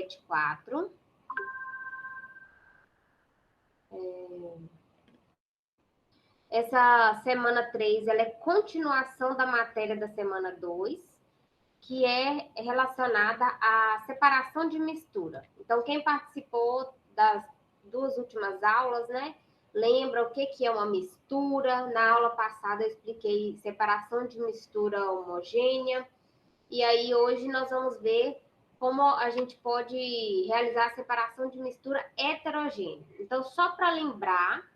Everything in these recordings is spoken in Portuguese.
7.4. Essa semana 3, ela é continuação da matéria da semana 2, que é relacionada à separação de mistura. Então, quem participou das 2 últimas aulas, né, lembra o que é uma mistura. Na aula passada eu expliquei separação de mistura homogênea. E aí hoje nós vamos ver como a gente pode realizar a separação de mistura heterogênea. Então, só para lembrar,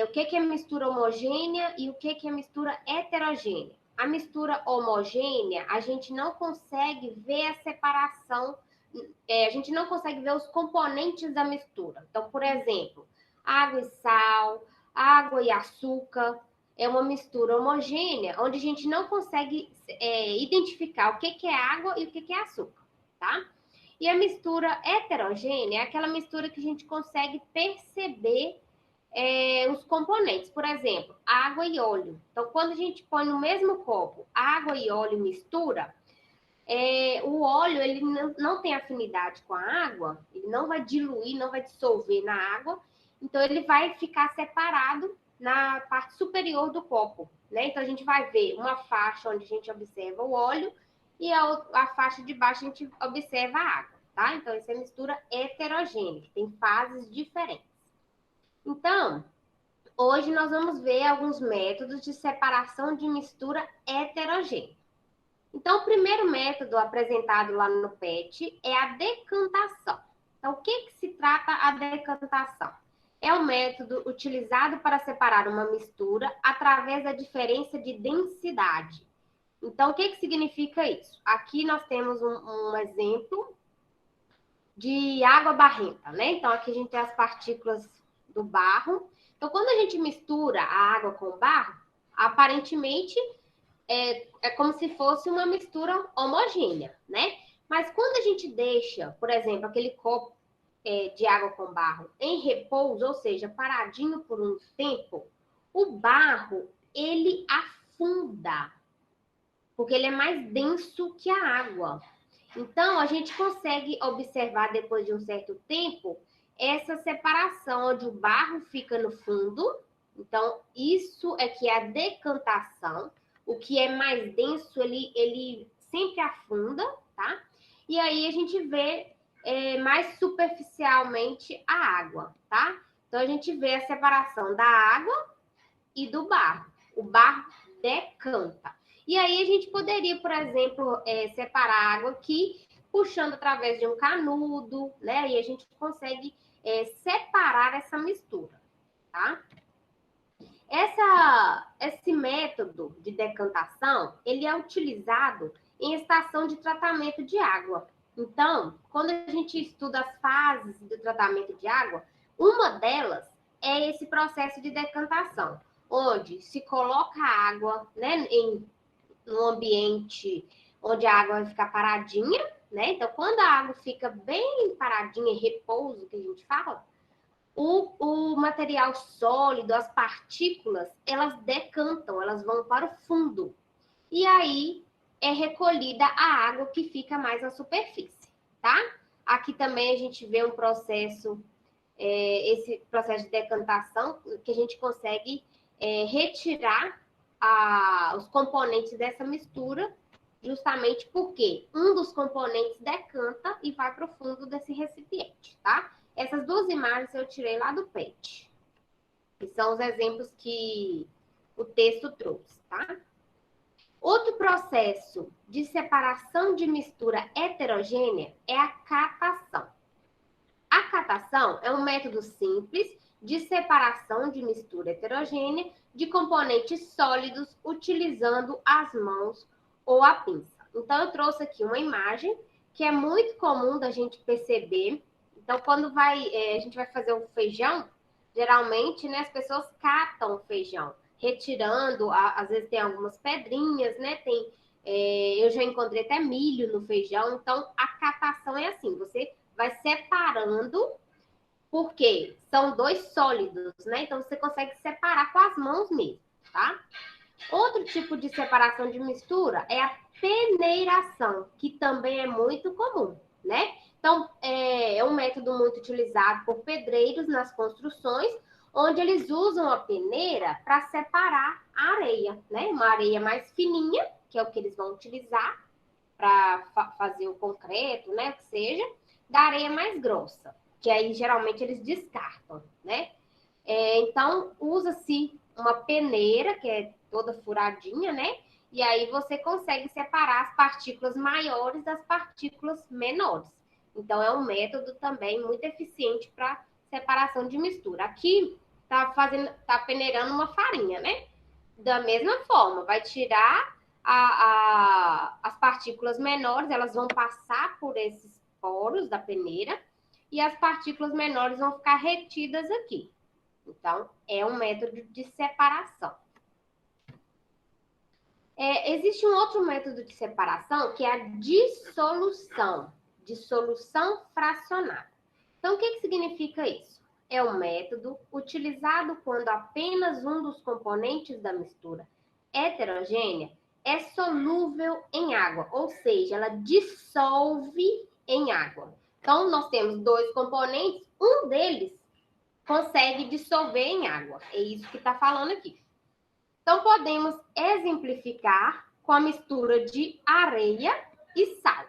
o que é mistura homogênea e o que é mistura heterogênea. A mistura homogênea, a gente não consegue ver a separação, a gente não consegue ver os componentes da mistura. Então, por exemplo, água e sal, água e açúcar, é uma mistura homogênea, onde a gente não consegue identificar o que é água e o que é açúcar, tá? E a mistura heterogênea é aquela mistura que a gente consegue perceber os componentes. Por exemplo, água e óleo. Então, quando a gente põe no mesmo copo água e óleo e mistura, o óleo ele não tem afinidade com a água, ele não vai diluir, não vai dissolver na água, então ele vai ficar separado na parte superior do copo, né? Então a gente vai ver uma faixa onde a gente observa o óleo e a faixa de baixo a gente observa a água, tá? Então essa é a mistura heterogênea, que tem fases diferentes. Então, hoje nós vamos ver alguns métodos de separação de mistura heterogênea. Então, o primeiro método apresentado lá no PET é a decantação. Então, o que se trata a decantação? É um método utilizado para separar uma mistura através da diferença de densidade. Então, o que significa isso? Aqui nós temos um exemplo de água barrenta, né? Então, aqui a gente tem as partículas do barro. Então, quando a gente mistura a água com o barro, aparentemente é como se fosse uma mistura homogênea, né? Mas quando a gente deixa, por exemplo, aquele copo de água com barro em repouso, ou seja, paradinho por um tempo, o barro, ele afunda, porque ele é mais denso que a água. Então, a gente consegue observar, depois de um certo tempo, essa separação, onde o barro fica no fundo. Então, isso é que é a decantação. O que é mais denso, ele sempre afunda, tá? E aí a gente vê mais superficialmente a água, tá? Então, a gente vê a separação da água e do barro. O barro decanta. E aí a gente poderia, por exemplo, separar a água aqui, puxando através de um canudo, né? E a gente consegue separar essa mistura, tá? Esse método de decantação, ele é utilizado em estação de tratamento de água. Então, quando a gente estuda as fases do tratamento de água, uma delas é esse processo de decantação, onde se coloca a água, né, num ambiente onde a água vai ficar paradinha, né? Então, quando a água fica bem paradinha, em repouso, que a gente fala, o material sólido, as partículas, elas decantam, elas vão para o fundo. E aí é recolhida a água que fica mais na superfície, tá? Aqui também a gente vê um processo, esse processo de decantação, que a gente consegue retirar os componentes dessa mistura, justamente porque um dos componentes decanta e vai para o fundo desse recipiente, tá? Essas 2 imagens eu tirei lá do PET, que são os exemplos que o texto trouxe, tá? Outro processo de separação de mistura heterogênea é a catação. A catação é um método simples de separação de mistura heterogênea de componentes sólidos utilizando as mãos ou a pinça. Então, eu trouxe aqui uma imagem que é muito comum da gente perceber. Então, quando a gente vai fazer um feijão, geralmente, né, as pessoas catam o feijão, retirando, às vezes tem algumas pedrinhas, né? Eu já encontrei até milho no feijão. Então, a catação é assim, você vai separando, porque são 2 sólidos, né? Então, você consegue separar com as mãos mesmo, tá? Outro tipo de separação de mistura é a peneiração, que também é muito comum, né? Então, um método muito utilizado por pedreiros nas construções, onde eles usam a peneira para separar a areia, né? Uma areia mais fininha, que é o que eles vão utilizar para fazer o concreto, né? O que seja, da areia mais grossa, que aí geralmente eles descartam, né? Então, usa-se uma peneira, que é toda furadinha, né? E aí você consegue separar as partículas maiores das partículas menores. Então, é um método também muito eficiente para separação de mistura. Aqui tá peneirando uma farinha, né? Da mesma forma, vai tirar as partículas menores, elas vão passar por esses poros da peneira e as partículas menores vão ficar retidas aqui. Então, é um método de separação. Existe um outro método de separação que é a dissolução fracionada. Então, o que significa isso? É um método utilizado quando apenas um dos componentes da mistura heterogênea é solúvel em água, ou seja, ela dissolve em água. Então, nós temos dois componentes, um deles consegue dissolver em água. É isso que está falando aqui. Então, podemos exemplificar com a mistura de areia e sal,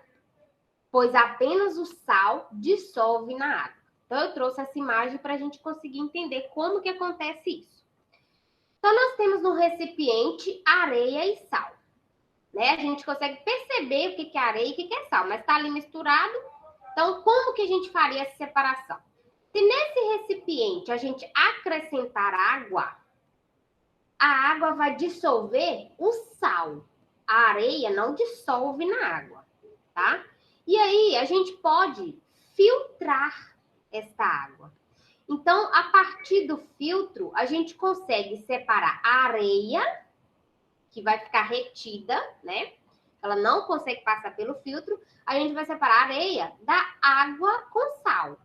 pois apenas o sal dissolve na água. Então, eu trouxe essa imagem para a gente conseguir entender como que acontece isso. Então, nós temos no recipiente areia e sal, né? A gente consegue perceber o que é areia e o que é sal, mas está ali misturado. Então, como que a gente faria essa separação? Se nesse recipiente a gente acrescentar água, a água vai dissolver o sal. A areia não dissolve na água, tá? E aí a gente pode filtrar essa água. Então, a partir do filtro, a gente consegue separar a areia, que vai ficar retida, né? Ela não consegue passar pelo filtro. A gente vai separar a areia da água com sal.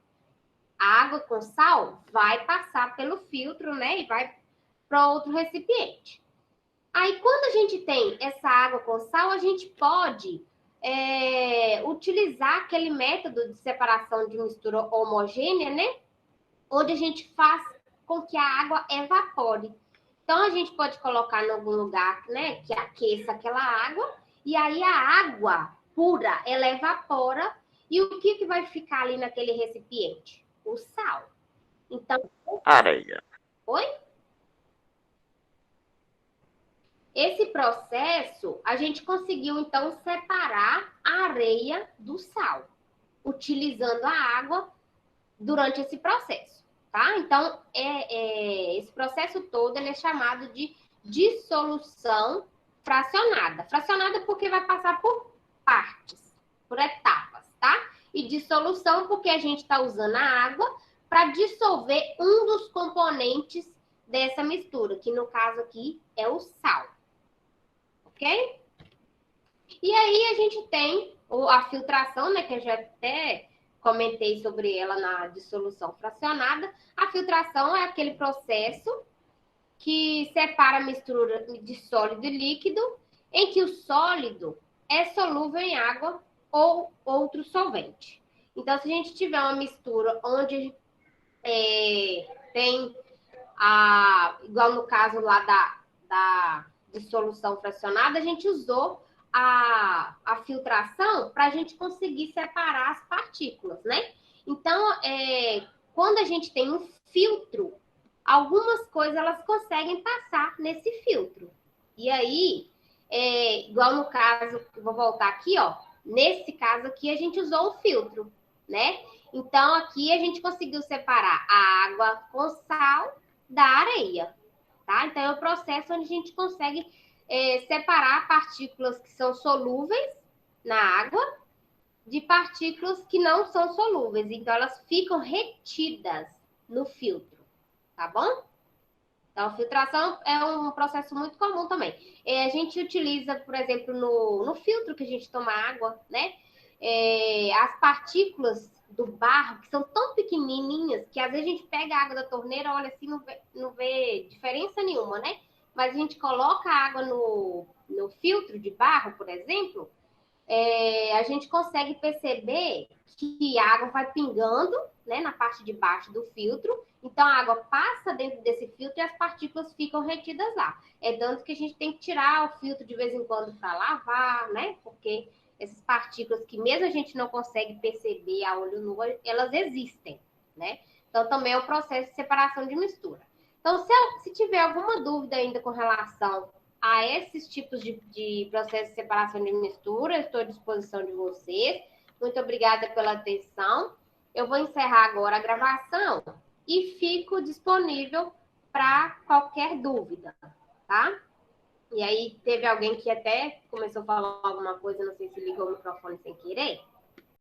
A água com sal vai passar pelo filtro, né? E vai para outro recipiente. Aí, quando a gente tem essa água com sal, a gente pode utilizar aquele método de separação de mistura homogênea, né? Onde a gente faz com que a água evapore. Então, a gente pode colocar em algum lugar, né, que aqueça aquela água, e aí a água pura, ela evapora, e o que vai ficar ali naquele recipiente? O sal. Então, Areia. oi? Esse processo, a gente conseguiu, então, separar a areia do sal, utilizando a água durante esse processo, tá? Então, esse processo todo ele é chamado de dissolução fracionada. Fracionada porque vai passar por partes, por etapas, tá? E dissolução porque a gente está usando a água para dissolver um dos componentes dessa mistura, que no caso aqui é o sal. Ok? E aí a gente tem a filtração, né? Que eu já até comentei sobre ela na dissolução fracionada. A filtração é aquele processo que separa a mistura de sólido e líquido, em que o sólido é solúvel em água ou outro solvente. Então, se a gente tiver uma mistura onde tem igual no caso lá da dissolução fracionada, a gente usou a filtração para a gente conseguir separar as partículas, né? Então, quando a gente tem um filtro, algumas coisas elas conseguem passar nesse filtro. E aí, igual no caso, vou voltar aqui, ó. Nesse caso aqui, a gente usou o filtro, né? Então, aqui a gente conseguiu separar a água com sal da areia, tá? Então, é o processo onde a gente consegue separar partículas que são solúveis na água de partículas que não são solúveis. Então, elas ficam retidas no filtro, tá bom? Então, a filtração é um processo muito comum também. A gente utiliza, por exemplo, no filtro que a gente toma água, né? As partículas do barro, que são tão pequenininhas, que às vezes a gente pega a água da torneira, olha assim, não vê diferença nenhuma, né? Mas a gente coloca a água no filtro de barro, por exemplo, a gente consegue perceber que a água vai pingando, né, na parte de baixo do filtro. Então, a água passa dentro desse filtro e as partículas ficam retidas lá. É tanto que a gente tem que tirar o filtro de vez em quando para lavar, né? Porque essas partículas que mesmo a gente não consegue perceber a olho nu, elas existem, né? Então, também é o processo de separação de mistura. Então, se tiver alguma dúvida ainda com relação a esses tipos de processo de separação de mistura, estou à disposição de vocês. Muito obrigada pela atenção. Eu vou encerrar agora a gravação e fico disponível para qualquer dúvida, tá? E aí, teve alguém que até começou a falar alguma coisa, não sei se ligou o microfone sem querer.